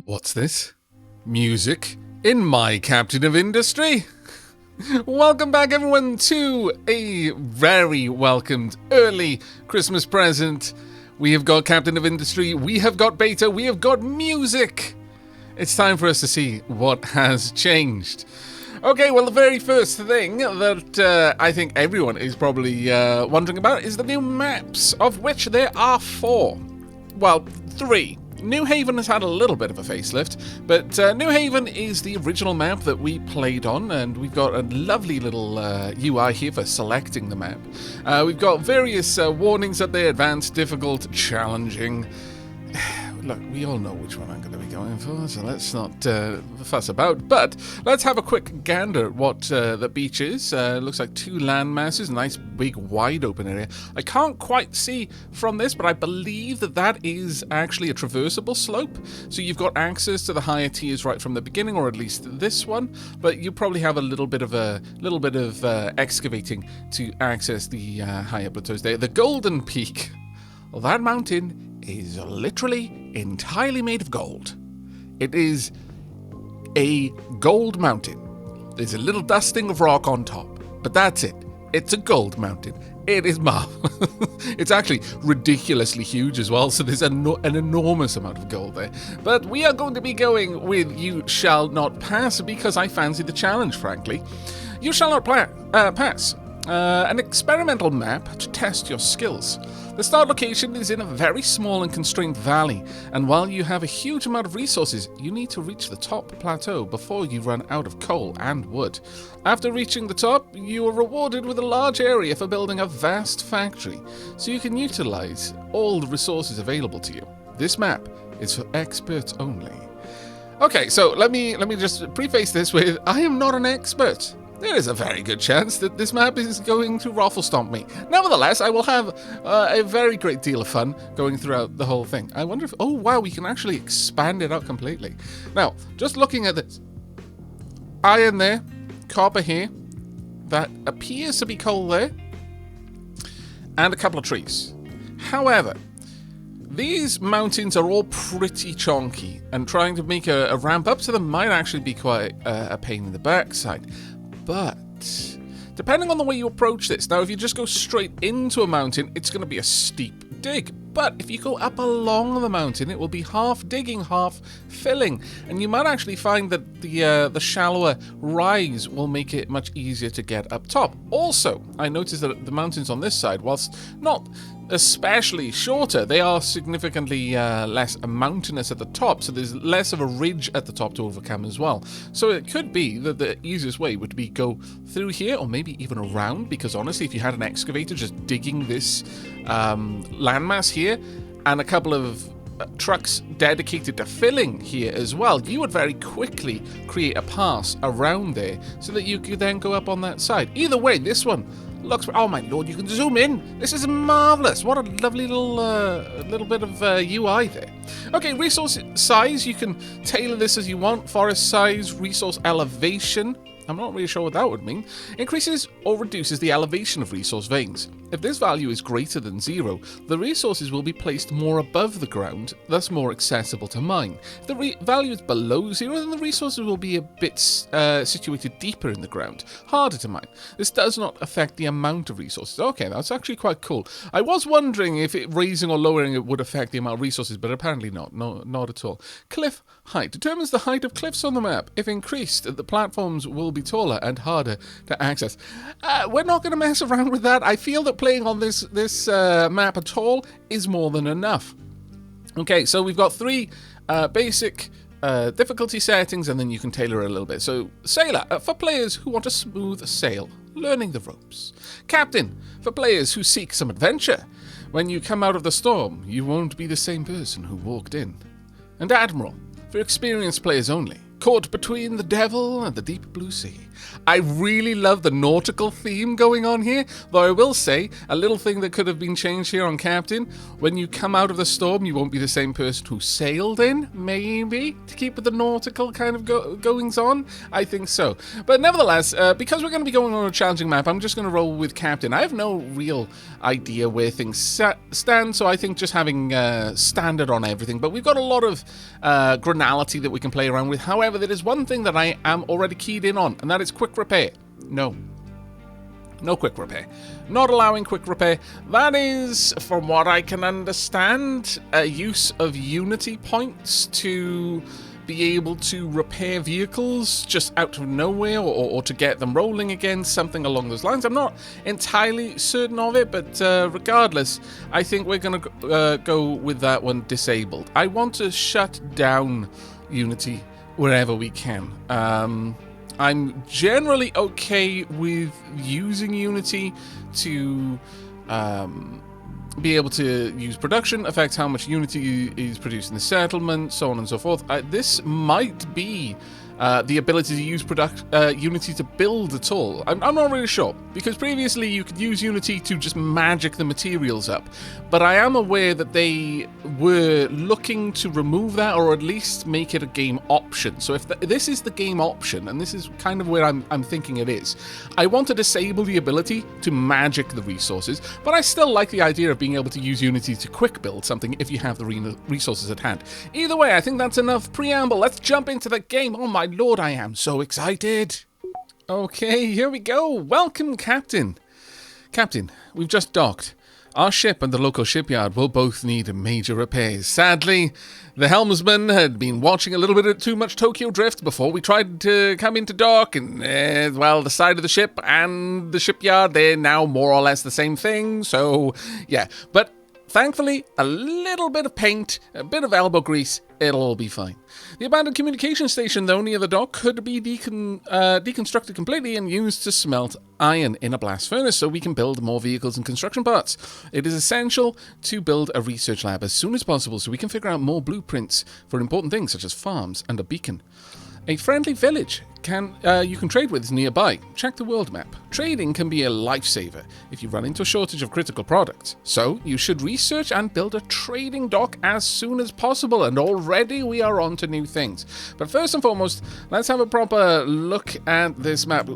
What's this? Music in my Captain of Industry? Welcome back, everyone, to a very welcomed early Christmas present. We have got Captain of Industry, we have got beta, we have got music. It's time for us to see what has changed. Okay, well, the very first thing that I think everyone is probably wondering about is the new maps, of which there are 4. Well, 3. New Haven has had a little bit of a facelift, but New Haven is the original map that we played on, and we've got a lovely little UI here for selecting the map. We've got various warnings up there: advanced, difficult, challenging. Look, we all know which one I'm going to be going for, so let's not fuss about. But let's have a quick gander at what the beach is. Looks like 2 land masses, nice big wide open area. I can't quite see from this, but I believe that that is actually a traversable slope. So you've got access to the higher tiers right from the beginning, or at least this one. But you probably have a little bit of excavating to access the higher plateaus there. The Golden Peak, well, that mountain is literally entirely made of gold. It is a gold mountain. There's a little dusting of rock on top, but that's it. It's a gold mountain. It is marvelous. It's actually ridiculously huge as well, so there's an enormous amount of gold there. But we are going to be going with You Shall Not Pass because I fancy the challenge, frankly. You Shall Not Pass. An experimental map to test your skills. The start location is in a very small and constrained valley, and while you have a huge amount of resources, you need to reach the top plateau before you run out of coal and wood. After reaching the top, you are rewarded with a large area for building a vast factory, so you can utilize all the resources available to you. This map is for experts only. Okay, so let me just preface this with, I am not an expert. There is a very good chance that this map is going to raffle stomp me. Nevertheless, I will have a very great deal of fun going throughout the whole thing. I wonder if... Oh, wow, we can actually expand it out completely. Now, just looking at this. Iron there. Copper here. That appears to be coal there. And a couple of trees. However, these mountains are all pretty chonky, and trying to make a ramp up to them might actually be quite a pain in the backside. But depending on the way you approach this, now if you just go straight into a mountain, it's going to be a steep dig. But if you go up along the mountain, it will be half digging, half filling. And you might actually find that the shallower rise will make it much easier to get up top. Also, I noticed that the mountains on this side, whilst not especially shorter, they are significantly less mountainous at the top, so there's less of a ridge at the top to overcome as well. So it could be that the easiest way would be go through here, or maybe even around, because honestly, if you had an excavator just digging this landmass here, and a couple of trucks dedicated to filling here as well, you would very quickly create a pass around there so that you could then go up on that side. Either way, this one looks... Oh my lord, you can zoom in. This is marvelous. What a lovely little bit of UI there. Okay, resource size. You can tailor this as you want. Forest size, resource elevation. I'm not really sure what that would mean. Increases or reduces the elevation of resource veins. If this value is greater than 0, the resources will be placed more above the ground, thus more accessible to mine. If the value is below 0, then the resources will be a bit situated deeper in the ground, harder to mine. This does not affect the amount of resources. Okay, that's actually quite cool. I was wondering if raising or lowering it would affect the amount of resources, but apparently not. No, not at all. Cliff height determines the height of cliffs on the map. If increased, the platforms will be taller and harder to access. We're not going to mess around with that. I feel that playing on this map at all is more than enough. Okay, so we've got 3 basic difficulty settings, and then you can tailor it a little bit. So, Sailor, for players who want a smooth sail, learning the ropes. Captain, for players who seek some adventure. When you come out of the storm, you won't be the same person who walked in. And Admiral, for experienced players only. caught between the devil and the deep blue sea. I really love the nautical theme going on here, though I will say, a little thing that could have been changed here on Captain, when you come out of the storm, you won't be the same person who sailed in, maybe, to keep with the nautical kind of goings on. I think so. But nevertheless, because we're going to be going on a challenging map, I'm just going to roll with Captain. I have no real idea where things stand, so I think just having standard on everything. But we've got a lot of granality that we can play around with. However, there is one thing that I am already keyed in on, and that is quick repair. No quick repair. Not allowing quick repair. That is, from what I can understand, a use of Unity points to be able to repair vehicles just out of nowhere, or to get them rolling again, something along those lines. I'm not entirely certain of it, but regardless, I think we're going to go with that one disabled. I want to shut down Unity wherever we can. I'm generally okay with using Unity to be able to use production, affect how much Unity is produced in the settlement, so on and so forth. This might be the ability to use Unity to build at all. I'm not really sure, because previously you could use Unity to just magic the materials up, but I am aware that they were looking to remove that, or at least make it a game option. So if this is the game option, and this is kind of where I'm thinking it is, I want to disable the ability to magic the resources, but I still like the idea of being able to use Unity to quick build something if you have the resources at hand. Either way, I think that's enough preamble. Let's jump into the game. Oh my lord, I am so excited. Okay, here we go. Welcome, Captain. Captain, we've just docked. Our ship and the local shipyard will both need major repairs. Sadly, the helmsman had been watching a little bit too much Tokyo Drift before we tried to come into dock, and, well, the side of the ship and the shipyard, they're now more or less the same thing, so, yeah. But thankfully, a little bit of paint, a bit of elbow grease, it'll all be fine. The abandoned communication station, though, near the dock, could be deconstructed completely and used to smelt iron in a blast furnace so we can build more vehicles and construction parts. It is essential to build a research lab as soon as possible so we can figure out more blueprints for important things such as farms and a beacon. A friendly village you can trade with is nearby. Check the world map. Trading can be a lifesaver if you run into a shortage of critical products. So you should research and build a trading dock as soon as possible, and already we are on to new things. But first and foremost, let's have a proper look at this map.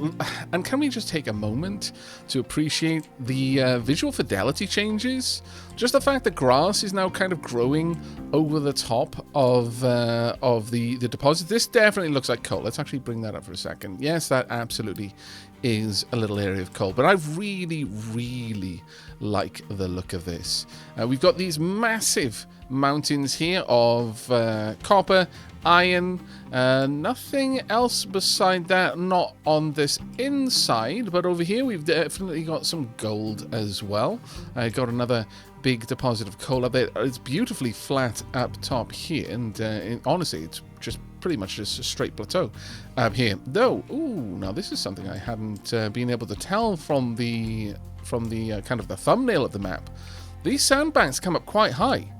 And can we just take a moment to appreciate the visual fidelity changes? Just the fact that grass is now kind of growing over the top of the deposit. This definitely looks like coal. Let's actually bring that up for a second. Yes, that absolutely is a little area of coal, but I really, really like the look of this. We've got these massive mountains here of copper, iron, nothing else beside that, not on this inside, but over here we've definitely got some gold as well. I got another big deposit of coal up there. It's beautifully flat up top here, and honestly, it's just pretty much just a straight plateau up here. Though, ooh, now this is something I hadn't been able to tell from the kind of the thumbnail of the map. These sandbanks come up quite high.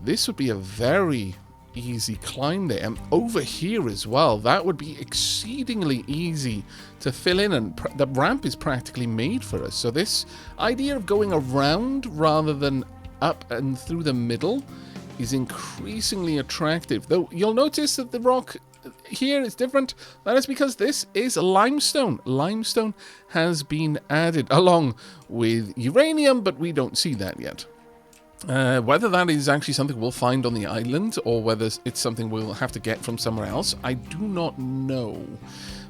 This would be a very easy climb there, and over here as well, that would be exceedingly easy to fill in, and the ramp is practically made for us. So this idea of going around rather than up and through the middle is increasingly attractive. Though you'll notice that the rock here is different. That is because this is limestone. Limestone has been added along with uranium, but we don't see that yet. Whether that is actually something we'll find on the island, or whether it's something we'll have to get from somewhere else, I do not know.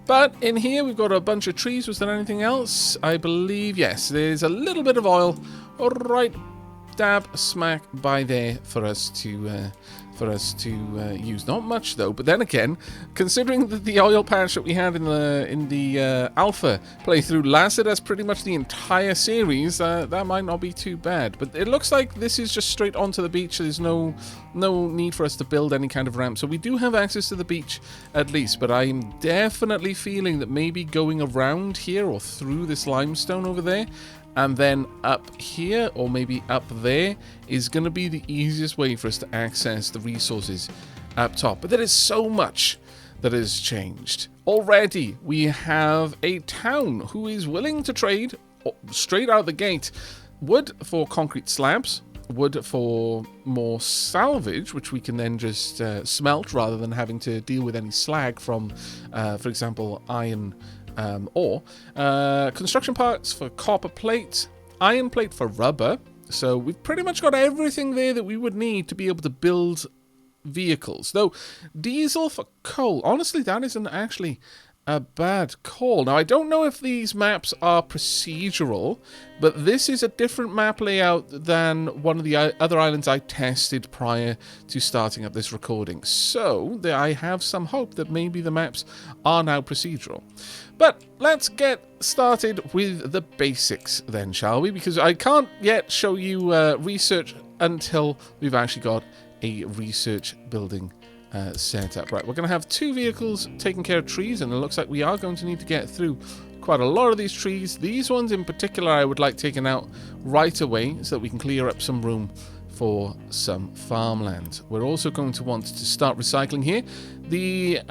But in here we've got a bunch of trees. Was there anything else? I believe, yes, there's a little bit of oil right dab smack by there for us to use. Not much though, but then again, considering that the oil patch that we had in the alpha playthrough lasted us pretty much the entire series, that might not be too bad. But it looks like this is just straight onto the beach. There's no need for us to build any kind of ramp, so we do have access to the beach at least. But I'm definitely feeling that maybe going around here or through this limestone over there and then up here, or maybe up there, is going to be the easiest way for us to access the resources up top. But there is so much that has changed. Already, we have a town who is willing to trade straight out the gate wood for concrete slabs, wood for more salvage, which we can then just smelt rather than having to deal with any slag from, for example, iron ore. Construction parts for copper plate, iron plate for rubber. So we've pretty much got everything there that we would need to be able to build vehicles. Though diesel for coal, honestly, that isn't actually a bad call. Now, I don't know if these maps are procedural, but this is a different map layout than one of the other islands I tested prior to starting up this recording. So I have some hope that maybe the maps are now procedural. But let's get started with the basics then, shall we? Because I can't yet show you research until we've actually got a research building set up. Right, we're going to have 2 vehicles taking care of trees, and it looks like we are going to need to get through quite a lot of these trees. These ones in particular I would like taken out right away so that we can clear up some room for some farmland. We're also going to want to start recycling here. The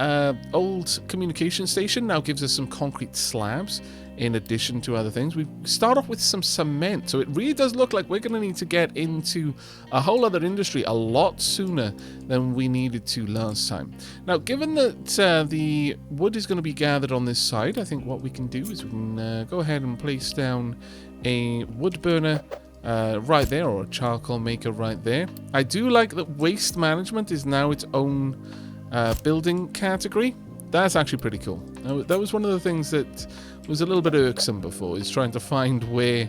old communication station now gives us some concrete slabs in addition to other things. We start off with some cement, so it really does look like we're going to need to get into a whole other industry a lot sooner than we needed to last time. Now, given that the wood is going to be gathered on this side, I think what we can do is we can go ahead and place down a wood burner right there, or a charcoal maker right there. I do like that waste management is now its own building category. That's actually pretty cool. That was one of the things that was a little bit irksome before, is trying to find where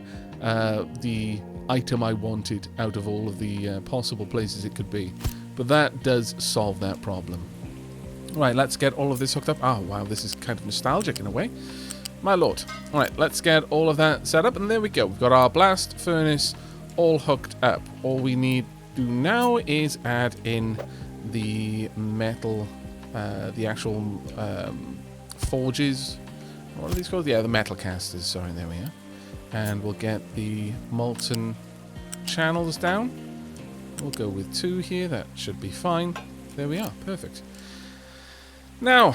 the item I wanted out of all of the possible places it could be. But that does solve that problem. Right, let's get all of this hooked up. Oh, wow, this is kind of nostalgic in a way. My lord. Alright, let's get all of that set up, and there we go. We've got our blast furnace all hooked up. All we need to do now is add in the metal, the actual forges. What are these called? Yeah, the metal casters. Sorry, there we are. And we'll get the molten channels down. We'll go with 2 here. That should be fine. There we are. Perfect. Now,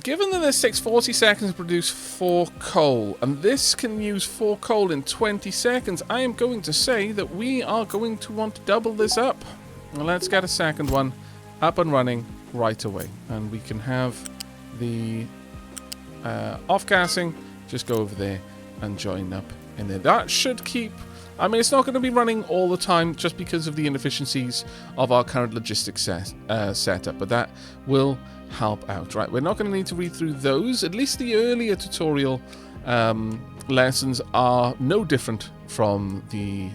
given that this takes 40 seconds to produce 4 coal, and this can use 4 coal in 20 seconds, I am going to say that we are going to want to double this up. Well, let's get a second one up and running right away. And we can have the off-gassing just go over there and join up in there. That should keep... I mean, it's not going to be running all the time just because of the inefficiencies of our current logistics setup, but that will help out. Right, we're not going to need to read through those. At least the earlier tutorial lessons are no different from the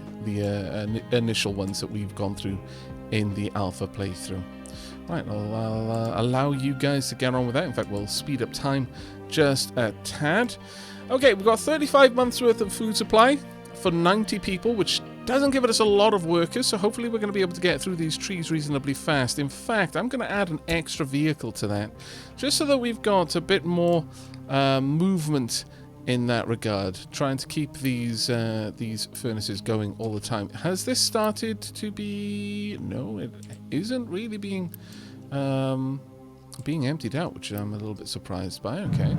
initial ones that we've gone through in the alpha playthrough. Right, I'll allow you guys to get on with that. In fact, we'll speed up time just a tad. Okay, we've got 35 months worth of food supply for 90 people, which doesn't give us a lot of workers, so hopefully we're going to be able to get through these trees reasonably fast. In fact, I'm going to add an extra vehicle to that, just so that we've got a bit more movement in that regard, trying to keep these furnaces going all the time. Has this started to be... No, it isn't really being emptied out, which I'm a little bit surprised by. Okay,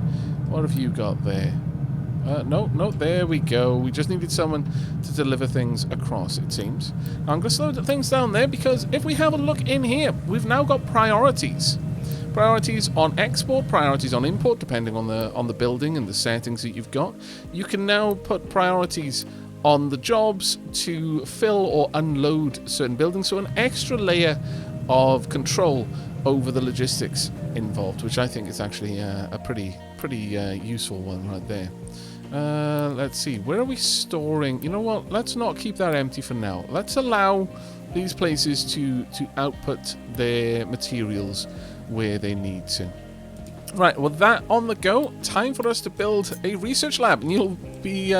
what have you got there? No, there we go. We just needed someone to deliver things across, it seems. Now, I'm going to slow things down there, because if we have a look in here, we've now got priorities. Priorities on export, priorities on import, depending on the building and the settings that you've got. You can now put priorities on the jobs to fill or unload certain buildings, so an extra layer of control over the logistics involved, which I think is actually a pretty useful one right there. Let's see, where are we storing? You know what, let's not keep that empty for now. Let's allow these places to output their materials where they need to. Right, with that on the go, time for us to build a research lab, and you'll be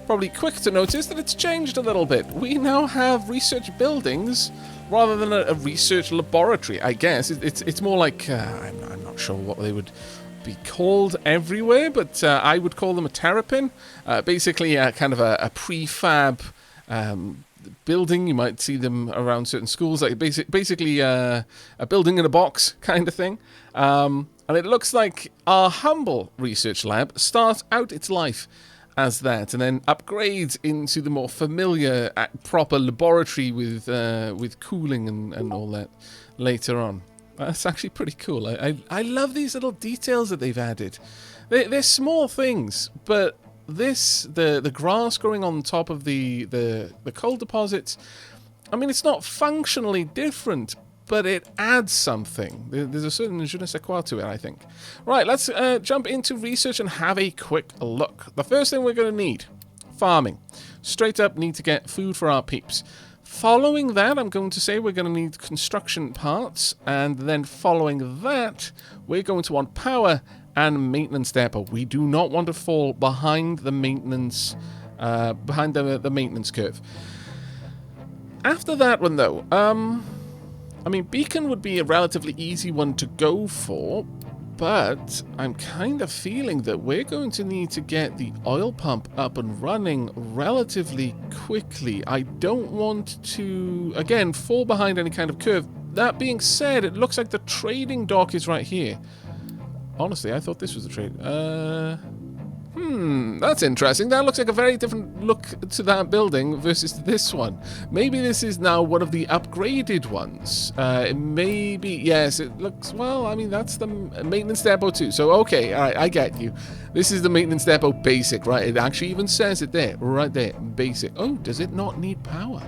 probably quick to notice that it's changed a little bit. We now have research buildings rather than a research laboratory, I guess. It's more like, I'm not sure what they would be called everywhere, but I would call them a terrapin. Basically, kind of a prefab building. You might see them around certain schools, like basically a building in a box kind of thing. And it looks like our humble research lab starts out its life as that, and then upgrades into the more familiar, proper laboratory with cooling and all that later on. That's actually pretty cool. I love these little details that they've added. They're small things, but the grass growing on top of the coal deposits, I mean, it's not functionally different, but it adds something. There's a certain je ne sais quoi to it, I think. Right, let's jump into research and have a quick look. The first thing we're going to need, farming. Straight up need to get food for our peeps. Following that, I'm going to say we're going to need construction parts, and then following that, we're going to want power and maintenance depot. We do not want to fall behind the maintenance, the maintenance curve. After that one, though, I mean, beacon would be a relatively easy one to go for, but I'm kind of feeling that we're going to need to get the oil pump up and running relatively quickly. I don't want to, again, fall behind any kind of curve. That being said, it looks like the trading dock is right here. Honestly, I thought this was the trade. That's interesting. That looks like a very different look to that building versus this one. Maybe this is now one of the upgraded ones. Maybe, yes, it looks, well, I mean, that's the maintenance depot too. So, okay, all right, I get you. This is the maintenance depot basic, right? It actually even says it there, right there, basic. Oh, does it not need power?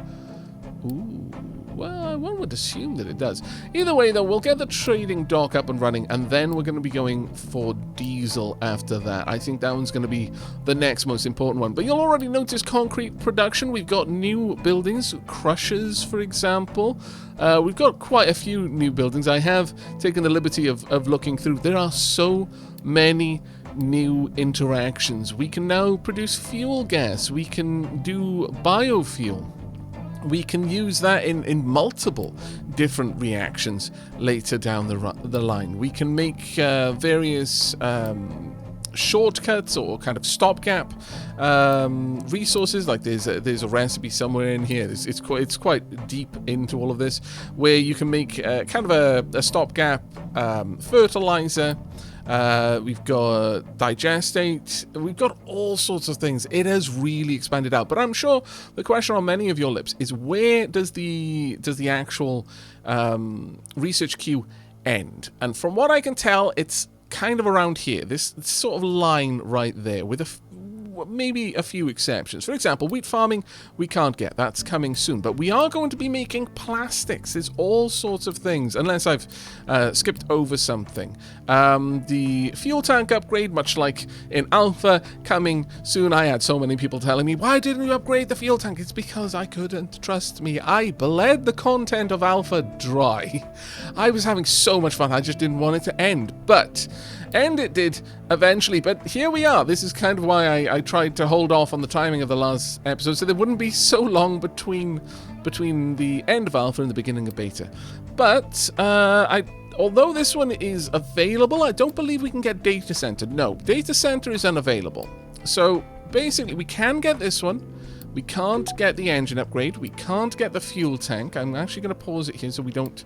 Ooh. Well, one would assume that it does. Either way, though, we'll get the trading dock up and running, and then we're going to be going for diesel after that. I think that one's going to be the next most important one. But you'll already notice concrete production. We've got new buildings, crushers, for example. We've got quite a few new buildings. I have taken the liberty of looking through. There are so many new interactions. We can now produce fuel gas. We can do biofuel. We can use that in multiple different reactions later down the line. We can make various shortcuts or kind of stopgap resources. Like there's a recipe somewhere in here. It's quite deep into all of this, where you can make kind of a stopgap fertilizer. We've got digestate. We've got all sorts of things. It has really expanded out. But I'm sure the question on many of your lips is, where does the actual research queue end? And from what I can tell, it's kind of around here. This sort of line right there, with maybe a few exceptions. For example, wheat farming, we can't get. That's coming soon. But we are going to be making plastics. There's all sorts of things, unless I've skipped over something. The fuel tank upgrade, much like in Alpha, coming soon. I had so many people telling me, why didn't you upgrade the fuel tank? It's because I couldn't. Trust me, I bled the content of Alpha dry. I was having so much fun. I just didn't want it to end. But end it did eventually, but here we are. This is kind of why I tried to hold off on the timing of the last episode, so there wouldn't be so long between the end of Alpha and the beginning of Beta. But although this one is available, I don't believe we can get Data Center. No, Data Center is unavailable. So basically, we can get this one. We can't get the engine upgrade. We can't get the fuel tank. I'm actually going to pause it here so we don't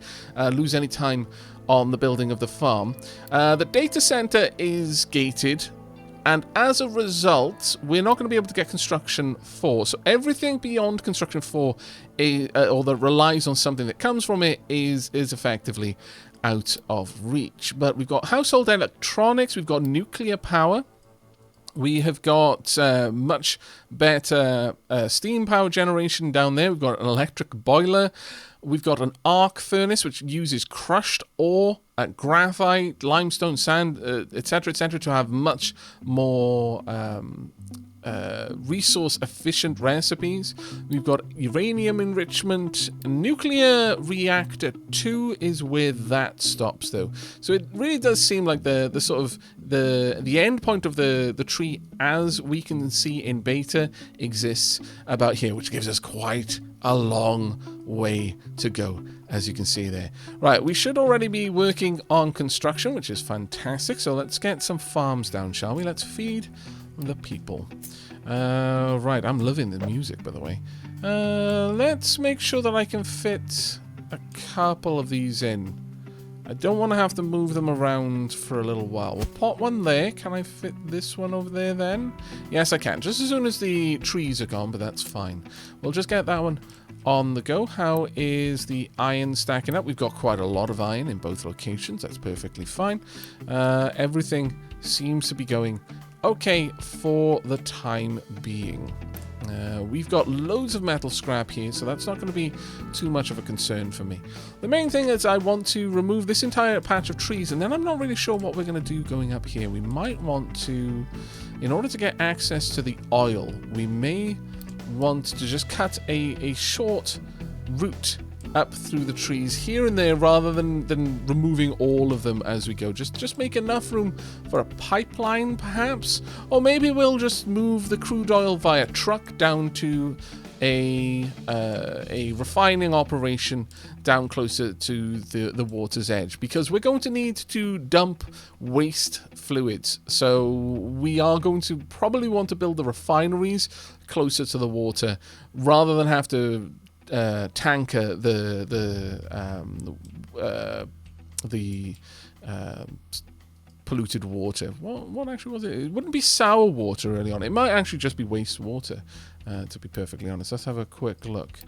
lose any time on the building of the farm. The data center is gated, and as a result, we're not going to be able to get construction 4. So everything beyond construction 4, or that relies on something that comes from it, is effectively out of reach. But we've got household electronics. We've got nuclear power. We have got much better steam power generation down there. We've got an electric boiler. We've got an arc furnace, which uses crushed ore, graphite, limestone, sand, etc., to have much more resource-efficient recipes. We've got uranium enrichment. Nuclear reactor 2 is where that stops, though. So it really does seem like the sort of the end point of the tree, as we can see in beta, exists about here, which gives us quite a long way to go, as you can see there. Right, we should already be working on construction, which is fantastic. So let's get some farms down, shall we? Let's feed the people. Right, I'm loving the music, by the way. Let's make sure that I can fit a couple of these in. I don't want to have to move them around for a little while. We'll pop one there. Can I fit this one over there then? Yes, I can. Just as soon as the trees are gone, but that's fine. We'll just get that one on the go. How is the iron stacking up? We've got quite a lot of iron in both locations. That's perfectly fine. Everything seems to be going okay for the time being. We've got loads of metal scrap here, so that's not going to be too much of a concern for me. The main thing is I want to remove this entire patch of trees, and then I'm not really sure what we're going to do going up here. We might want to, in order to get access to the oil, we may want to just cut a short route up through the trees here and there rather than removing all of them as we go. Just make enough room for a pipeline perhaps, or maybe we'll just move the crude oil via truck down to a refining operation down closer to the water's edge, because we're going to need to dump waste fluids. So we are going to probably want to build the refineries closer to the water rather than have to tanker the polluted water. What actually was it? It wouldn't be sour water early on. It might actually just be wastewater, to be perfectly honest. Let's have a quick look.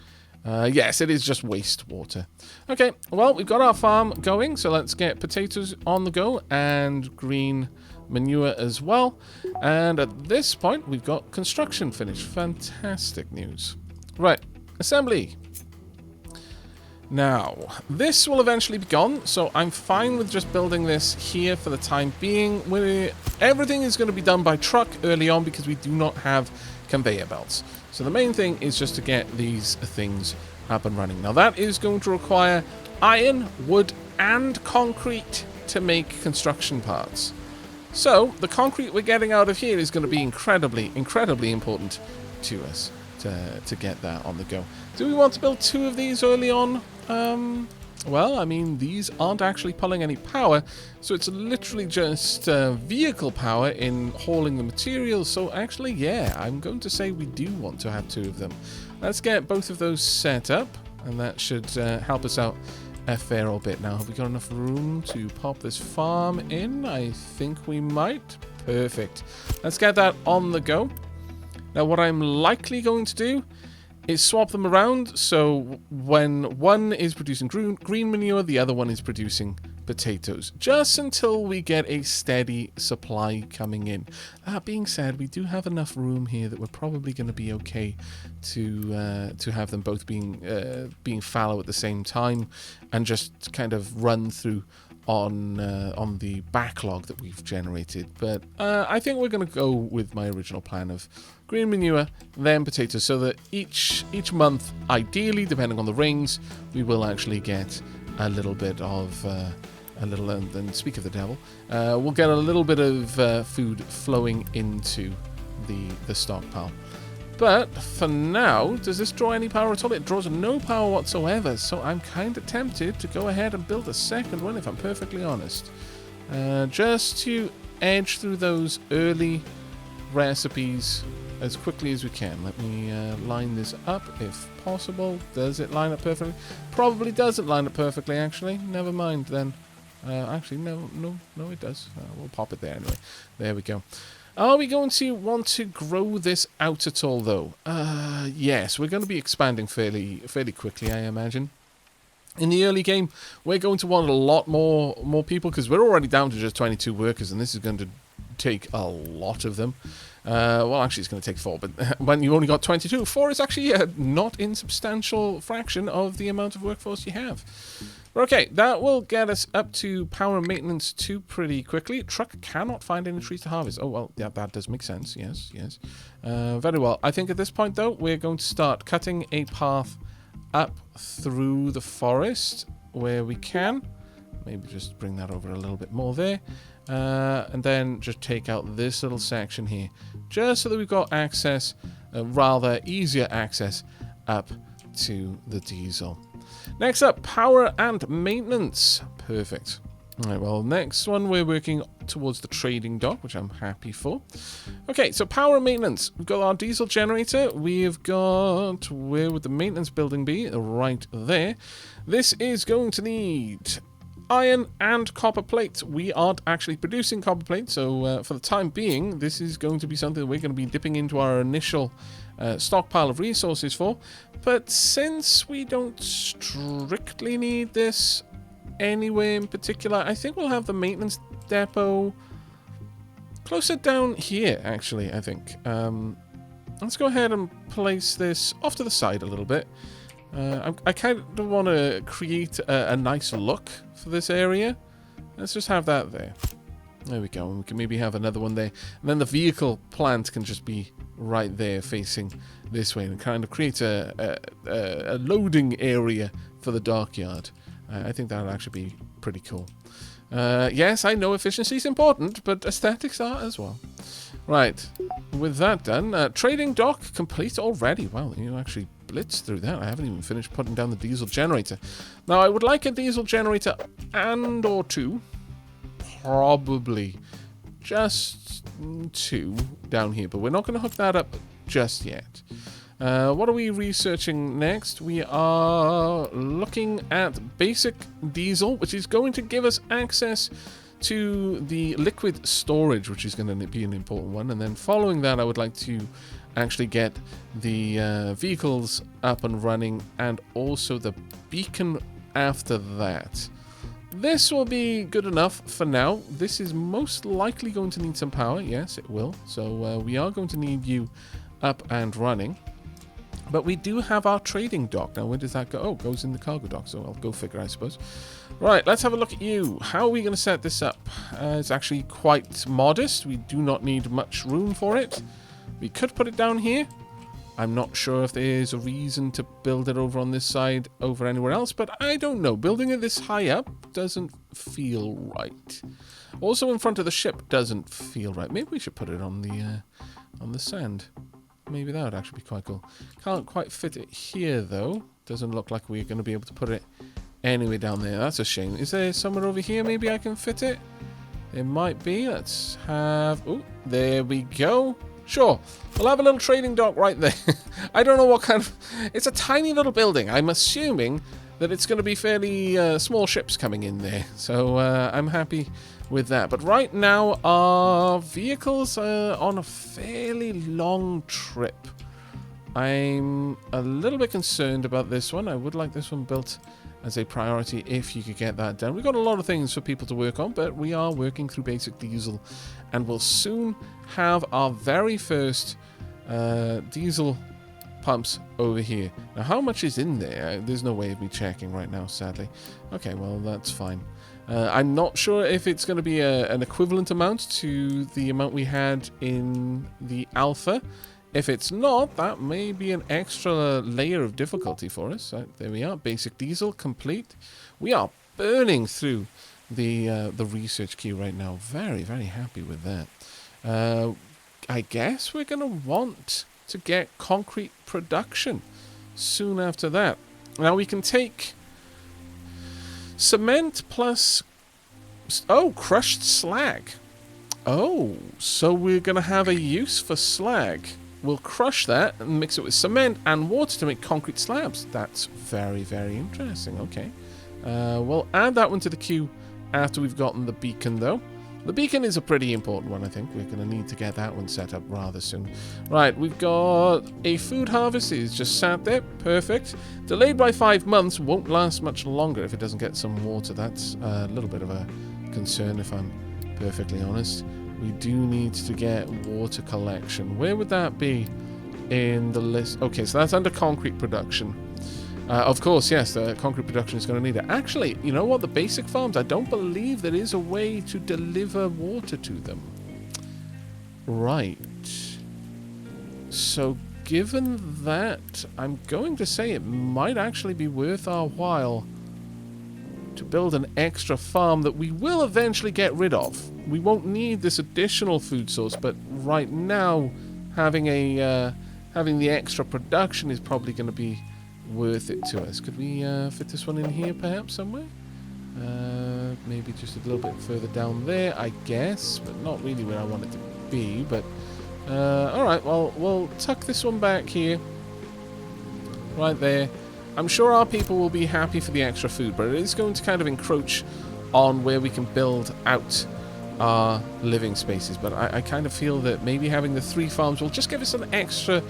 Yes, it is just wastewater. Okay, well, we've got our farm going, so let's get potatoes on the go and green manure as well. And at this point, we've got construction finished. Fantastic news. Right. Assembly. Now, this will eventually be gone, so I'm fine with just building this here for the time being. Everything is going to be done by truck early on because we do not have conveyor belts. So the main thing is just to get these things up and running. Now, that is going to require iron, wood, and concrete to make construction parts. So the concrete we're getting out of here is going to be incredibly, incredibly important to us. To get that on the go. Do we want to build 2 of these early on? Well, I mean, these aren't actually pulling any power, so it's literally just vehicle power in hauling the materials. So actually, yeah, I'm going to say we do want to have 2 of them. Let's get both of those set up, and that should help us out a fair old bit. Now, have we got enough room to pop this farm in? I think we might. Perfect. Let's get that on the go. Now, what I'm likely going to do is swap them around, so when one is producing green manure, the other one is producing potatoes, just until we get a steady supply coming in. That being said, we do have enough room here that we're probably going to be okay to have them both being fallow at the same time, and just kind of run through on the backlog that we've generated. But I think we're going to go with my original plan of green manure, then potatoes, so that each month, ideally, depending on the rains, we will actually get a little bit of and speak of the devil, we'll get a little bit of food flowing into the stockpile. But for now, does this draw any power at all? It draws no power whatsoever, so I'm kind of tempted to go ahead and build a second one, if I'm perfectly honest. Just to edge through those early recipes as quickly as we can. Let me line this up if possible. Does it line up perfectly? Probably doesn't line up perfectly, actually. Never mind then. Actually, no, it does. We'll pop it there anyway. There we go. Are we going to want to grow this out at all, though? Yes, we're going to be expanding fairly quickly, I imagine. In the early game, we're going to want a lot more people, because we're already down to just 22 workers, and this is going to take a lot of them. Well, actually, it's going to take 4, but when you only got 22, 4 is actually a not insubstantial fraction of the amount of workforce you have. Okay, that will get us up to power and maintenance 2 pretty quickly. Truck cannot find any trees to harvest. Oh, well, yeah, that does make sense. Yes. Very well. I think at this point, though, we're going to start cutting a path up through the forest where we can. Maybe just bring that over a little bit more there. And then just take out this little section here, just so that we've got access, rather easier access, up to the diesel. Next up, power and maintenance. Perfect. All right, well, next one we're working towards the trading dock, which I'm happy for. Okay, so power and maintenance. We've got our diesel generator. We've got... Where would the maintenance building be? Right there. This is going to need iron and copper plates. We aren't actually producing copper plates, so for the time being, this is going to be something that we're going to be dipping into our initial stockpile of resources for. But since we don't strictly need this anywhere in particular, I think we'll have the maintenance depot closer down here, actually, I think. Let's go ahead and place this off to the side a little bit. I kind of want to create a nice look for this area. Let's just have that there. There we go. And we can maybe have another one there. And then the vehicle plant can just be right there facing this way and kind of create a loading area for the dockyard. I think that would actually be pretty cool. Yes, I know efficiency is important, but aesthetics are as well. Right, with that done, trading dock complete already. Wow, you actually blitzed through that. I haven't even finished putting down the diesel generator. Now, I would like a diesel generator and or two. Probably just two down here, but we're not going to hook that up just yet. What are we researching next? We are looking at basic diesel, which is going to give us access to the liquid storage, which is going to be an important one. And then following that, I would like to actually get the vehicles up and running and also the beacon after that. This will be good enough for now. This is most likely going to need some power. Yes, it will. So we are going to need you up and running. But we do have our trading dock. Now, where does that go? Oh, it goes in the cargo dock, so I'll go figure, I suppose. Right, let's have a look at you. How are we going to set this up? It's actually quite modest. We do not need much room for it. We could put it down here. I'm not sure if there's a reason to build it over on this side over anywhere else, but I don't know. Building it this high up doesn't feel right. Also, in front of the ship doesn't feel right. Maybe we should put it on the sand. Maybe that would actually be quite cool. Can't quite fit it here, though. Doesn't look like we're going to be able to put it anywhere down there. That's a shame. Is there somewhere over here maybe I can fit it? There might be. Let's have... Oh, there we go. Sure. We'll have a little trading dock right there. I don't know what kind of... It's a tiny little building. I'm assuming that it's going to be fairly small ships coming in there. So I'm happy with that. But right now, our vehicles are on a fairly long trip. I'm a little bit concerned about this one. I would like this one built as a priority if you could get that done. We've got a lot of things for people to work on, but we are working through basic diesel, and we'll soon have our very first diesel pumps over here. Now, how much is in there? There's no way of me checking right now, sadly. Okay, well, that's fine. I'm not sure if it's going to be an equivalent amount to the amount we had in the alpha. If it's not, that may be an extra layer of difficulty for us. There we are, basic diesel complete. We are burning through the research queue right now. Very, very happy with that. I guess we're going to want to get concrete production soon after that. Now we can take cement plus... Oh, crushed slag. Oh, so we're going to have a use for slag. We'll crush that and mix it with cement and water to make concrete slabs. That's very, very interesting. Okay. We'll add that one to the queue after we've gotten the beacon, though. The beacon is a pretty important one, I think. We're going to need to get that one set up rather soon. Right, we've got a food harvest. It's just sat there. Perfect. Delayed by 5 months. Won't last much longer if it doesn't get some water. That's a little bit of a concern, if I'm perfectly honest. We do need to get water collection. Where would that be in the list? Okay, so that's under concrete production. Of course, yes, the concrete production is going to need it. Actually, you know what? The basic farms, I don't believe there is a way to deliver water to them. Right. So, given that, I'm going to say it might actually be worth our while to build an extra farm that we will eventually get rid of. We won't need this additional food source, but right now, having the extra production is probably going to be worth it to us. Could we fit this one in here, perhaps, somewhere? Maybe maybe just a little bit further down there, I guess, but not really where I want it to be. But alright, well, we'll tuck this one back here. Right there. I'm sure our people will be happy for the extra food, but it is going to kind of encroach on where we can build out our living spaces. But I kind of feel that maybe having the 3 farms will just give us an extra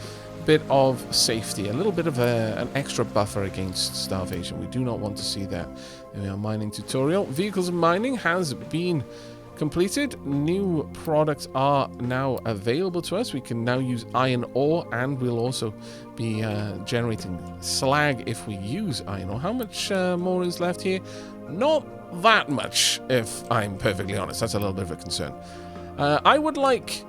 bit of safety, a little bit of an extra buffer against starvation. We do not want to see that. There we are, mining tutorial. Vehicles and mining has been completed. New products are now available to us. We can now use iron ore, and we'll also be generating slag if we use iron ore. How much more is left here? Not that much, if I'm perfectly honest. That's a little bit of a concern. I would like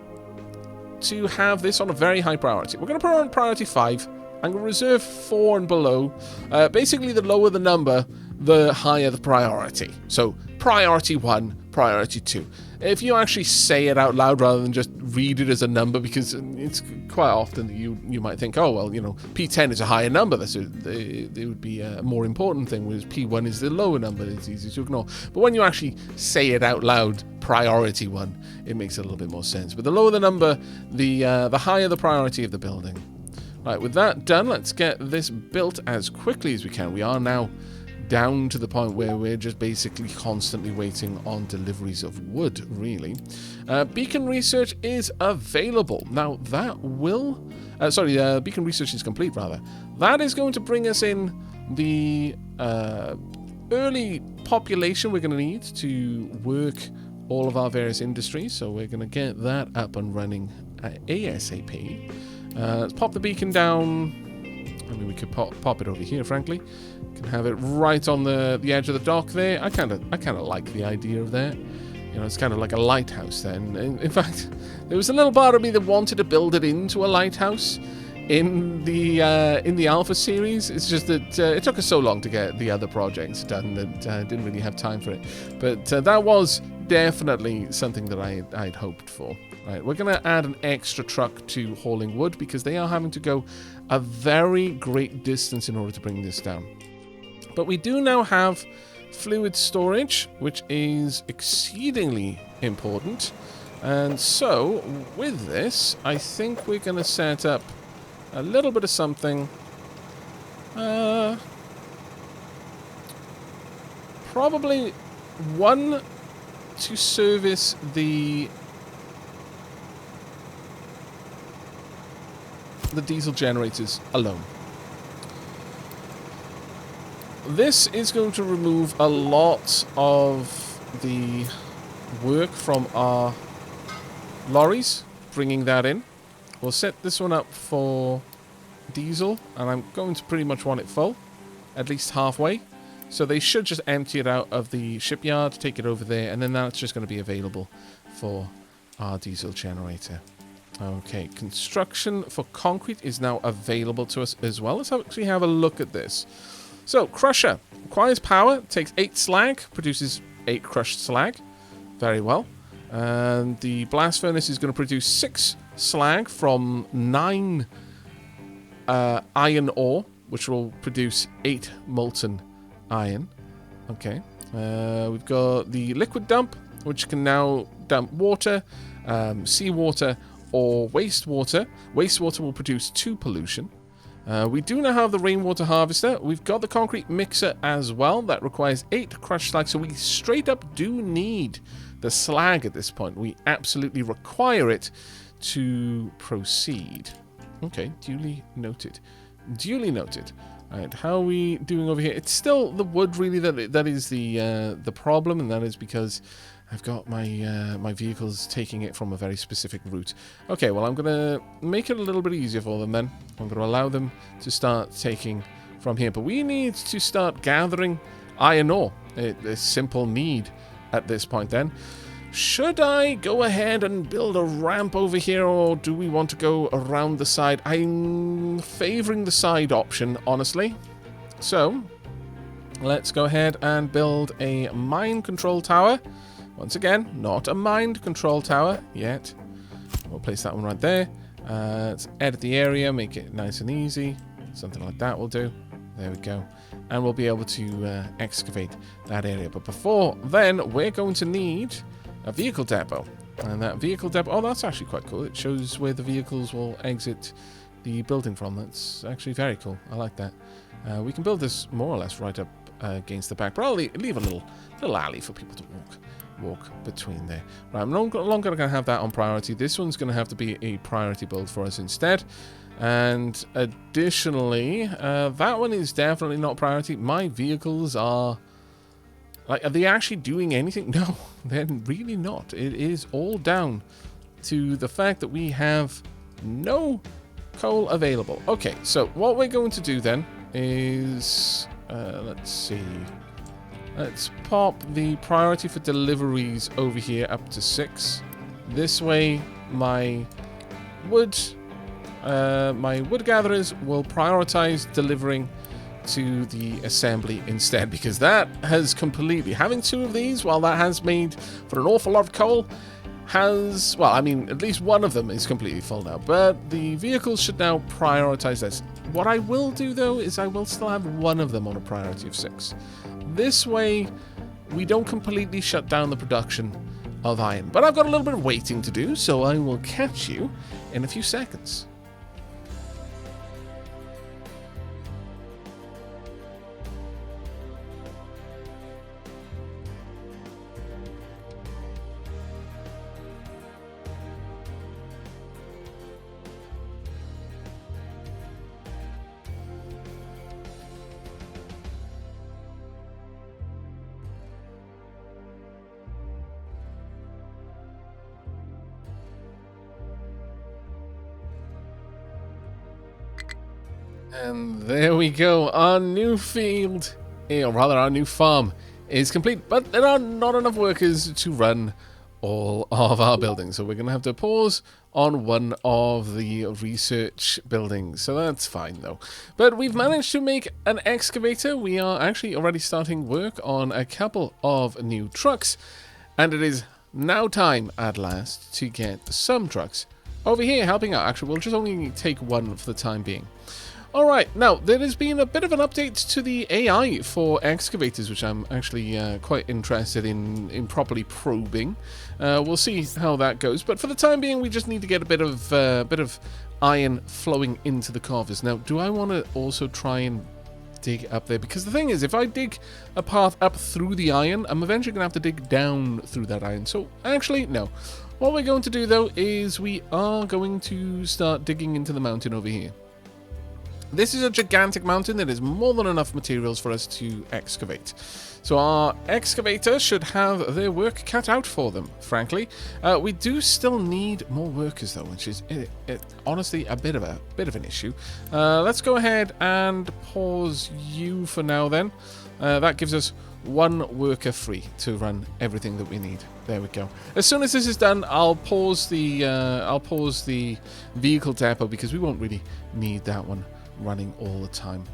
to have this on a very high priority. We're going to put it on priority 5. I'm going to reserve 4 and below. Basically, the lower the number, the higher the priority. So, priority 1, priority 2. If you actually say it out loud rather than just read it as a number, because it's quite often that you might think, oh, well, you know, P10 is a higher number. It would be a more important thing, whereas P1 is the lower number. It's easy to ignore. But when you actually say it out loud, priority 1, it makes a little bit more sense. But the lower the number, the higher the priority of the building. Right, with that done, let's get this built as quickly as we can. We are now down to the point where we're just basically constantly waiting on deliveries of wood, really. Beacon research is available. Now, that will... beacon research is complete, rather. That is going to bring us in the early population we're going to need to work all of our various industries. So we're going to get that up and running ASAP. Let's pop the beacon down. I mean, we could pop it over here, frankly. Can have it right on the edge of the dock there. I kind of like the idea of that. You know, it's kind of like a lighthouse then. In fact, there was a little part of me that wanted to build it into a lighthouse in the Alpha series. It's just that it took us so long to get the other projects done that I didn't really have time for it. But that was definitely something that I'd hoped for. Right, we're going to add an extra truck to hauling wood because they are having to go a very great distance in order to bring this down. But we do now have fluid storage, which is exceedingly important. And so, with this, I think we're going to set up a little bit of something. Probably one to service the diesel generators alone. This is going to remove a lot of the work from our lorries, bringing that in. We'll set this one up for diesel, and I'm going to pretty much want it full, at least halfway. So they should just empty it out of the shipyard, take it over there, and then that's just going to be available for our diesel generator. Okay, construction for concrete is now available to us as well. Let's actually have a look at this. So, crusher requires power, takes 8 slag, produces 8 crushed slag. Very well. And the blast furnace is going to produce 6 slag from 9 iron ore, which will produce 8 molten iron. Okay. We've got the liquid dump, which can now dump water, seawater, or wastewater. Wastewater will produce 2 pollution. We do now have the rainwater harvester. We've got the concrete mixer as well. That requires 8 crushed slag. So we straight up do need the slag at this point. We absolutely require it to proceed. Okay, duly noted. Duly noted. Alright, how are we doing over here? It's still the wood, really, that is the problem, and that is because I've got my vehicles taking it from a very specific route. Okay, well, I'm going to make it a little bit easier for them then. I'm going to allow them to start taking from here. But we need to start gathering iron ore. A simple need at this point then. Should I go ahead and build a ramp over here, or do we want to go around the side? I'm favoring the side option, honestly. So, let's go ahead and build a mine control tower. Once again, not a mine control tower yet. We'll place that one right there. Let's edit the area, make it nice and easy. Something like that will do. There we go. and we'll be able to excavate that area. But before then, we're going to need a vehicle depot. And that vehicle depot, oh, that's actually quite cool. It shows where the vehicles will exit the building from. That's actually very cool. I like that. We can build this more or less right up against the back, but I'll leave a little alley for people to walk between there. Right, I'm no longer going to have that on priority. This one's going to have to be a priority build for us instead. And additionally, that one is definitely not priority. My vehicles are... Like, are they actually doing anything? No, they're really not. It is all down to the fact that we have no coal available. Okay, so what we're going to do then is... let's see. Let's pop the priority for deliveries over here up to 6. This way, my wood gatherers will prioritize delivering to the assembly instead, because that has completely... Having 2 of these, while that has made for an awful lot of coal, has... Well, I mean, at least one of them is completely full now, but the vehicles should now prioritize this. What I will do, though, is I will still have one of them on a priority of 6. This way, we don't completely shut down the production of iron. But I've got a little bit of waiting to do, so I will catch you in a few seconds. And there we go. Our new field, or rather our new farm, is complete. But there are not enough workers to run all of our buildings. So we're going to have to pause on one of the research buildings. So that's fine, though. But we've managed to make an excavator. We are actually already starting work on a couple of new trucks. And it is now time, at last, to get some trucks over here helping out. Actually, we'll just only take one for the time being. Alright, now, there has been a bit of an update to the AI for excavators, which I'm actually quite interested in properly probing. We'll see how that goes, but for the time being, we just need to get a bit of iron flowing into the carvers. Now, do I want to also try and dig up there? Because the thing is, if I dig a path up through the iron, I'm eventually going to have to dig down through that iron. So, actually, no. What we're going to do, though, is we are going to start digging into the mountain over here. This is a gigantic mountain. There is more than enough materials for us to excavate. So our excavator should have their work cut out for them, frankly. We do still need more workers, though, which is honestly a bit of an issue. Let's go ahead and pause you for now, then. That gives us one worker free to run everything that we need. There we go. As soon as this is done, I'll pause the vehicle depot, because we won't really need that one running all the time.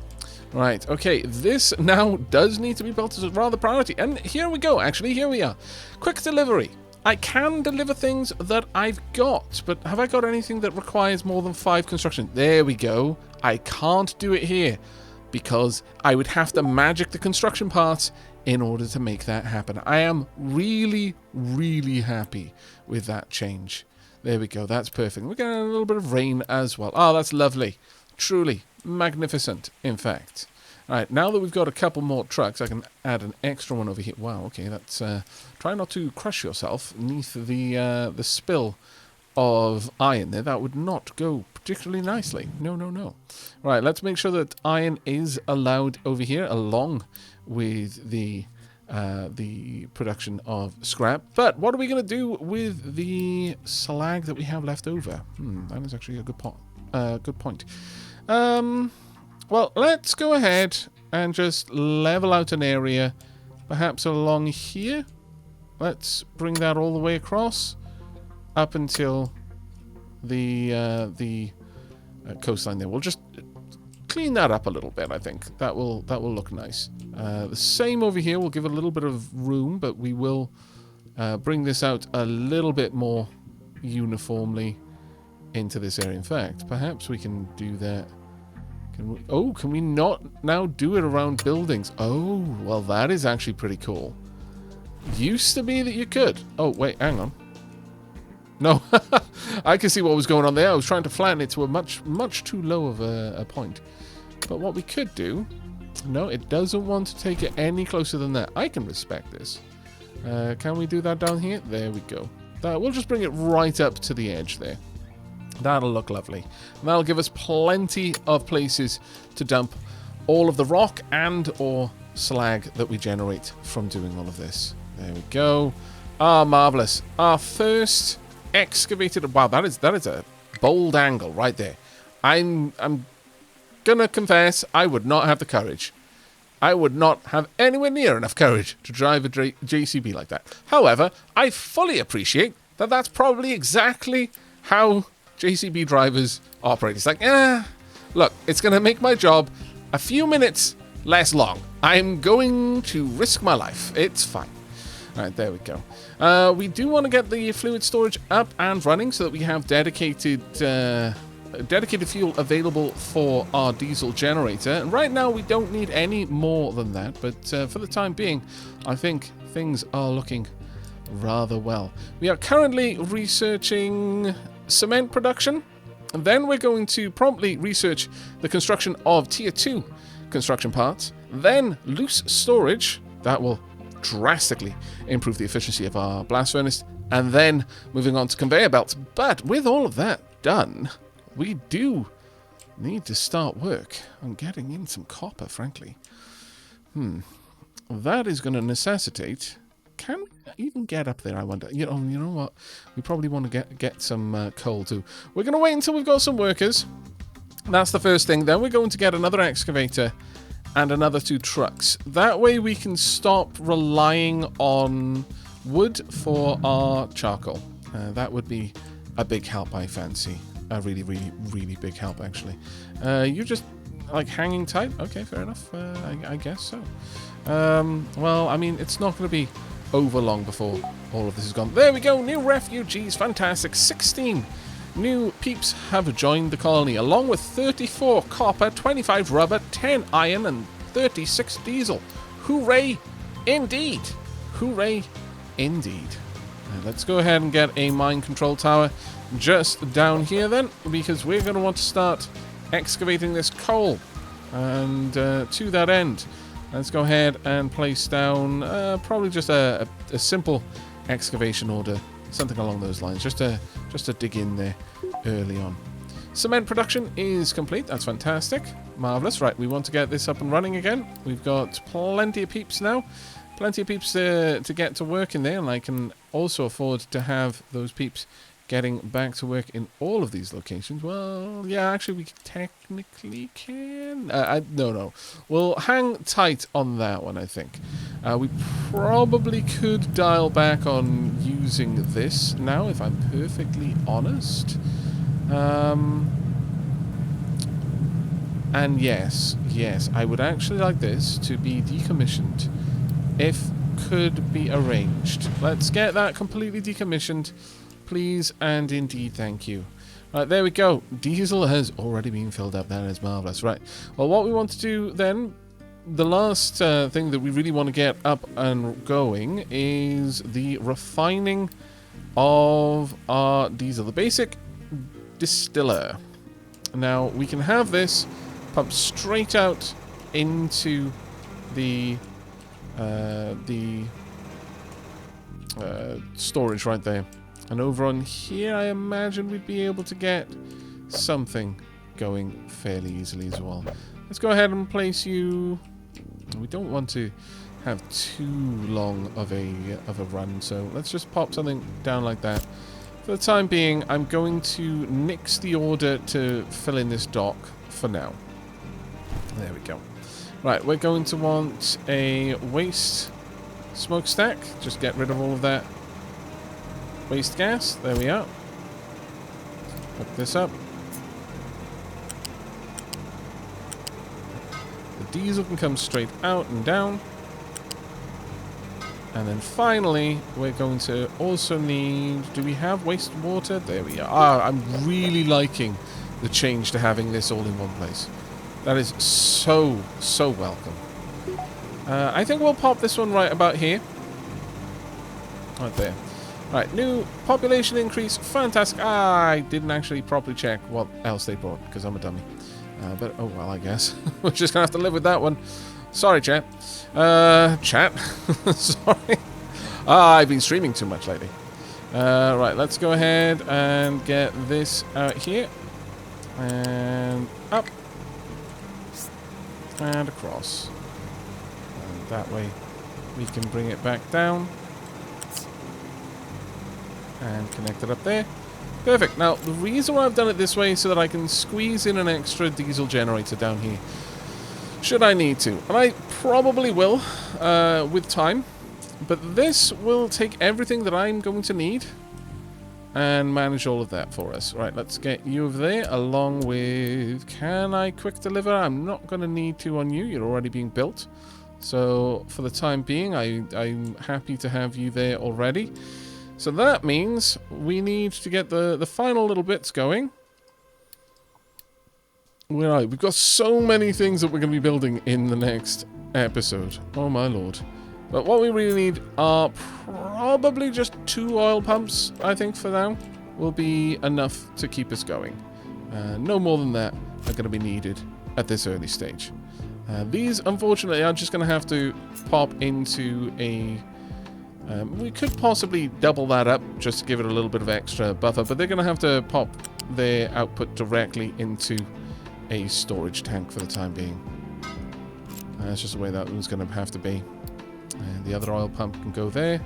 Right, okay, this now does need to be built as a rather priority. And here we go, actually, here we are. Quick delivery. I can deliver things that I've got, but have I got anything that requires more than 5 construction? There we go. I can't do it here, because I would have to magic the construction parts in order to make that happen. I am really, really happy with that change. There we go, that's perfect. We're getting a little bit of rain as well. Oh, that's lovely. Truly magnificent, in fact. Alright, now that we've got a couple more trucks, I can add an extra one over here. Wow, okay, that's... try not to crush yourself beneath the spill of iron there. That would not go particularly nicely. No, no, no. Right, let's make sure that iron is allowed over here, along with the production of scrap. But what are we going to do with the slag that we have left over? That is actually a good point. Well, let's go ahead and just level out an area, perhaps along here. Let's bring that all the way across, up until the coastline there. We'll just clean that up a little bit, I think. That will look nice. The same over here. We'll give it a little bit of room, but we will bring this out a little bit more uniformly into this area. In fact, perhaps we can do that Can we not now do it around buildings? Oh, well, that is actually pretty cool. Used to be that you could. Oh, wait, hang on. No, I can see what was going on there. I was trying to flatten it to a much too low of a point. But what we could do... No, it doesn't want to take it any closer than that. I can respect this. Can we do that down here? There we go. We'll just bring it right up to the edge there. That'll look lovely. And that'll give us plenty of places to dump all of the rock and or slag that we generate from doing all of this. There we go. Ah, marvelous. Our first excavated... Wow, that is a bold angle right there. I'm gonna confess, I would not have the courage. I would not have anywhere near enough courage to drive a JCB like that. However, I fully appreciate that that's probably exactly how JCB drivers operate. It's like, look, it's going to make my job a few minutes less long. I'm going to risk my life. It's fine. All right, there we go. We do want to get the fluid storage up and running so that we have dedicated fuel available for our diesel generator. And right now, we don't need any more than that. But for the time being, I think things are looking rather well. We are currently researching cement production, and then we're going to promptly research the construction of tier 2 construction parts, then loose storage that will drastically improve the efficiency of our blast furnace, and then moving on to conveyor belts. But with all of that done, we do need to start work on getting in some copper, frankly. That is going to necessitate... Can we even get up there, I wonder? You know what? We probably want to get some coal too. We're going to wait until we've got some workers. That's the first thing. Then we're going to get another excavator and another 2 trucks. That way we can stop relying on wood for our charcoal. That would be a big help, I fancy. A really, really, really big help, actually. You're just, like, hanging tight? Okay, fair enough. I guess so. Well, I mean, it's not going to be over long before all of this is gone. There we go, new refugees, fantastic. 16 new peeps have joined the colony, along with 34 copper, 25 rubber, 10 iron, and 36 diesel. Hooray, indeed. Hooray, indeed. Let's go ahead and get a mine control tower just down here then, because we're going to want to start excavating this coal. And to that end, let's go ahead and place down probably just a simple excavation order, something along those lines, just to dig in there early on. Cement production is complete. That's fantastic. Marvelous. Right, we want to get this up and running again. We've got plenty of peeps now. Plenty of peeps to get to work in there, and I can also afford to have those peeps getting back to work in all of these locations. Well, yeah, actually, we technically can. No. We'll hang tight on that one, I think. We probably could dial back on using this now, if I'm perfectly honest. And yes, I would actually like this to be decommissioned if could be arranged. Let's get that completely decommissioned. Please and indeed, thank you. Right, there we go. Diesel has already been filled up. That is marvelous. Right. Well, what we want to do then, the last thing that we really want to get up and going is the refining of our diesel, the basic distiller. Now, we can have this pumped straight out into the storage right there. And over on here, I imagine we'd be able to get something going fairly easily as well. Let's go ahead and place you... We don't want to have too long of a run, so let's just pop something down like that. For the time being, I'm going to nix the order to fill in this dock for now. There we go. Right, we're going to want a waste smokestack. Just get rid of all of that waste gas. There we are. Hook this up. The diesel can come straight out and down. And then finally, we're going to also need... Do we have wastewater? There we are. Ah, I'm really liking the change to having this all in one place. That is so, so welcome. I think we'll pop this one right about here. Right there. Right, new population increase. Fantastic. I didn't actually properly check what else they brought because I'm a dummy. But, oh well, I guess. We're just going to have to live with that one. Sorry, chat. Chat? Sorry. I've been streaming too much lately. Right, let's go ahead and get this out here. And up. And across. And that way we can bring it back down. And connect it up there. Perfect. Now, the reason why I've done it this way is so that I can squeeze in an extra diesel generator down here. Should I need to. And I probably will with time. But this will take everything that I'm going to need and manage all of that for us. Right, let's get you over there along with... Can I quick deliver? I'm not going to need to on you. You're already being built. So, for the time being, I'm happy to have you there already. So that means we need to get the final little bits going. Where are we? We've got so many things that we're going to be building in the next episode. Oh my lord. But what we really need are probably just 2 oil pumps, I think, for now. Will be enough to keep us going. No more than that are going to be needed at this early stage. These, unfortunately, are just going to have to pop into a... we could possibly double that up just to give it a little bit of extra buffer, but they're going to have to pop their output directly into a storage tank for the time being. That's just the way that one's going to have to be. And the other oil pump can go there.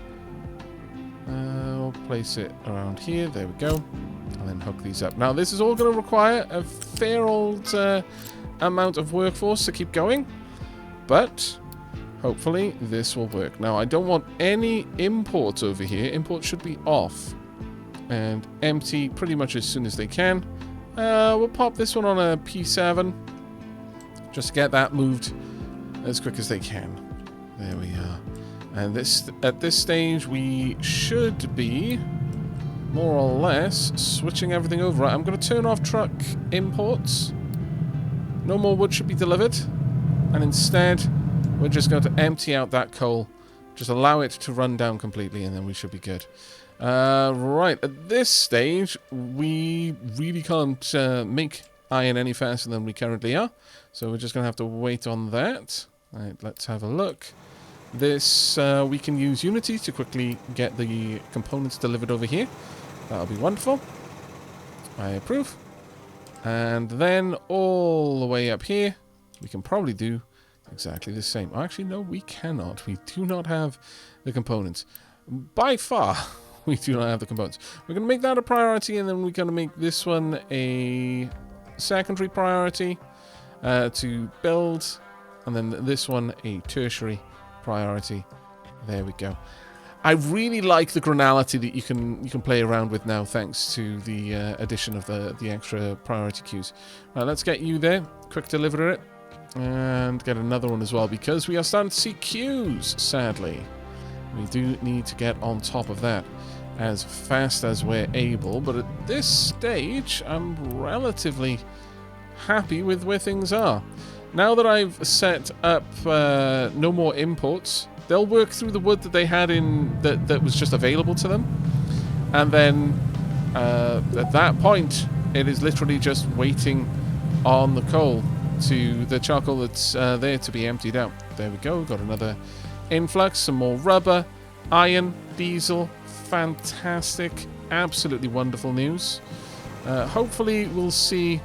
We'll place it around here. There we go. And then hook these up. Now, this is all going to require a fair old amount of workforce to keep going, but hopefully this will work. Now, I don't want any imports over here. Imports should be off and empty pretty much as soon as they can. We'll pop this one on a P7 just to get that moved as quick as they can. There we are. And this, at this stage, we should be more or less switching everything over. Right, I'm going to turn off truck imports. No more wood should be delivered. And instead, we're just going to empty out that coal. Just allow it to run down completely, and then we should be good. Right, at this stage, we really can't make iron any faster than we currently are. So we're just going to have to wait on that. Right, let's have a look. This, we can use Unity to quickly get the components delivered over here. That'll be wonderful. I approve. And then all the way up here, we can probably do exactly the same. Actually, no, we cannot. We do not have the components. By far, we do not have the components. We're going to make that a priority, and then we're going to make this one a secondary priority to build, and then this one a tertiary priority. There we go. I really like the granality that you can play around with now, thanks to the addition of the extra priority queues. Right, let's get you there. Quick deliver it. And get another one as well, because we are starting to see queues, sadly. We do need to get on top of that as fast as we're able. But at this stage, I'm relatively happy with where things are. Now that I've set up no more imports, they'll work through the wood that they had in that was just available to them. And then at that point, it is literally just waiting on the coal to the charcoal that's there to be emptied out. There we go. Got another influx, some more rubber, iron, diesel. Fantastic. Absolutely wonderful news. Hopefully we'll see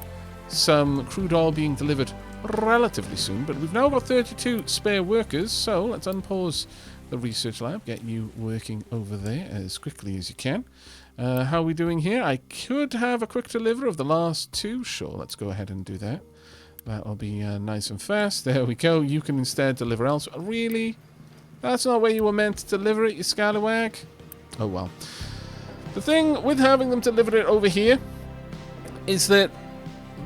some crude oil being delivered relatively soon, but we've now got 32 spare workers, so let's unpause the research lab, get you working over there as quickly as you can. How are we doing here? I could have a quick deliver of the last 2. Sure, let's go ahead and do that. That'll be nice and fast. There we go. You can instead deliver elsewhere. Really? That's not where you were meant to deliver it, you scallywag? Oh well. The thing with having them deliver it over here is that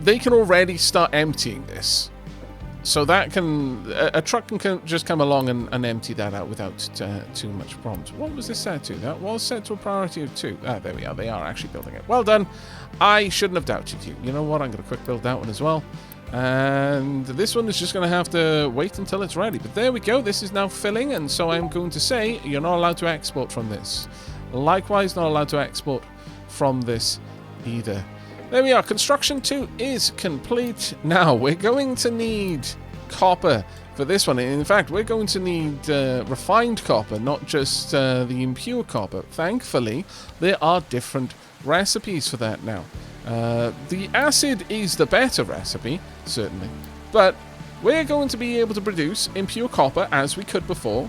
they can already start emptying this. So that can... a truck can just come along and empty that out without too much problems. What was this set to? That was set to a priority of 2. Ah, there we are. They are actually building it. Well done. I shouldn't have doubted you. You know what? I'm going to quick build that one as well. And this one is just going to have to wait until it's ready. But there we go. This is now filling, and so I'm going to say you're not allowed to export from this. Likewise, not allowed to export from this either. There we are. Construction 2 is complete. Now, we're going to need copper for this one. In fact, we're going to need refined copper, not just the impure copper. Thankfully, there are different recipes for that now. The acid is the better recipe, certainly, but we're going to be able to produce impure copper as we could before,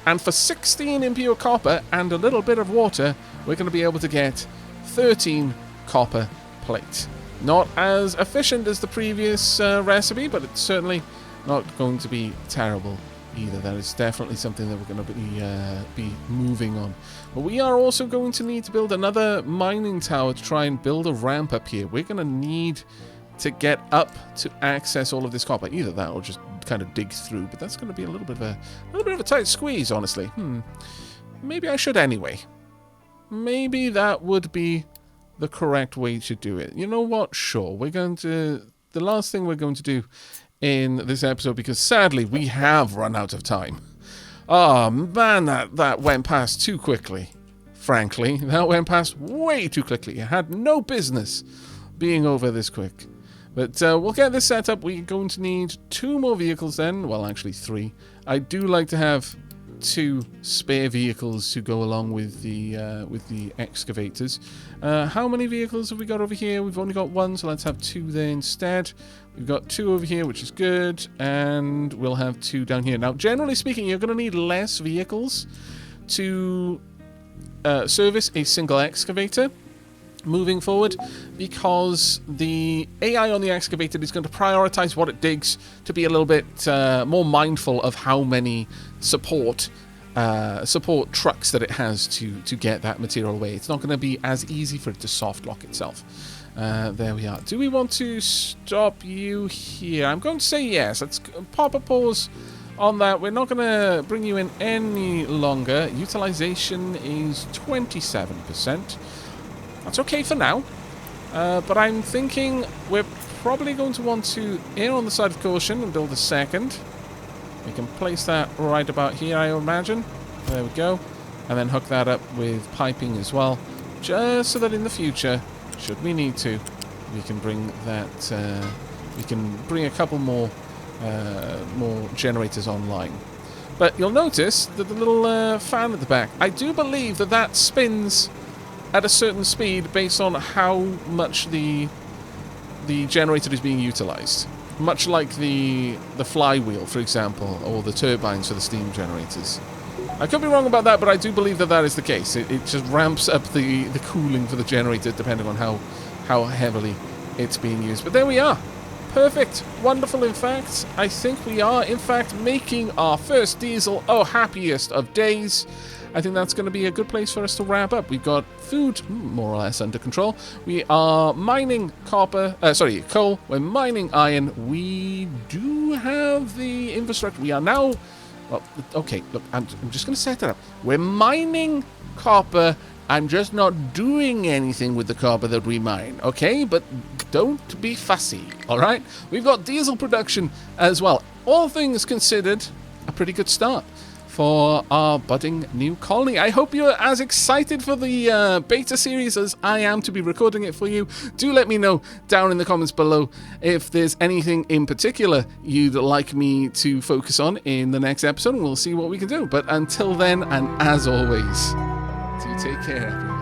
and for 16 impure copper and a little bit of water, we're going to be able to get 13 copper plates. Not as efficient as the previous recipe, but it's certainly not going to be terrible either. That is definitely something that we're going to be moving on. But we are also going to need to build another mining tower to try and build a ramp up here. We're going to need to get up to access all of this copper. Either that or just kind of dig through. But that's going to be a little bit of a tight squeeze, honestly. Maybe I should anyway. Maybe that would be the correct way to do it. You know what? Sure. We're going to... The last thing we're going to do in this episode, because sadly we have run out of time. Oh man, that went past too quickly. Frankly, that went past way too quickly. It had no business being over this quick. But we'll get this set up. We're going to need 2 more vehicles then. Well, actually 3. I do like to have 2 spare vehicles to go along with the excavators. How many vehicles have we got over here? We've only got 1, so let's have 2 there instead. We've got 2 over here, which is good, and we'll have 2 down here. Now, generally speaking, you're going to need less vehicles to service a single excavator moving forward, because the AI on the excavator is going to prioritize what it digs to be a little bit more mindful of how many support trucks that it has to get that material away. It's not going to be as easy for it to soft lock itself. There we are. Do we want to stop you here? I'm going to say yes. Let's pop a pause on that. We're not going to bring you in any longer. Utilization is 27%. That's okay for now. But I'm thinking we're probably going to want to err on the side of caution and build a second. We can place that right about here, I imagine. There we go. And then hook that up with piping as well, just so that in the future, should we need to, we can bring that. We can bring a couple more generators online. But you'll notice that the little fan at the back, I do believe that spins at a certain speed based on how much the generator is being utilized. Much like the flywheel, for example, or the turbines for the steam generators. I could be wrong about that, but I do believe that is the case. It just ramps up the cooling for the generator depending on how heavily it's being used. But there we are. Perfect. Wonderful, in fact. I think we are, in fact, making our first diesel. Oh, happiest of days. I think that's going to be a good place for us to wrap up. We've got food more or less under control. We are mining coal. We're mining iron. We do have the infrastructure. We are now... Well, okay, look, I'm just going to set it up. We're mining copper. I'm just not doing anything with the copper that we mine, okay? But don't be fussy, all right? We've got diesel production as well. All things considered, a pretty good start for our budding new colony. I hope you're as excited for the beta series as I am to be recording it for you. Do let me know down in the comments below if there's anything in particular you'd like me to focus on in the next episode, and we'll see what we can do. But until then, and as always, do take care, everyone.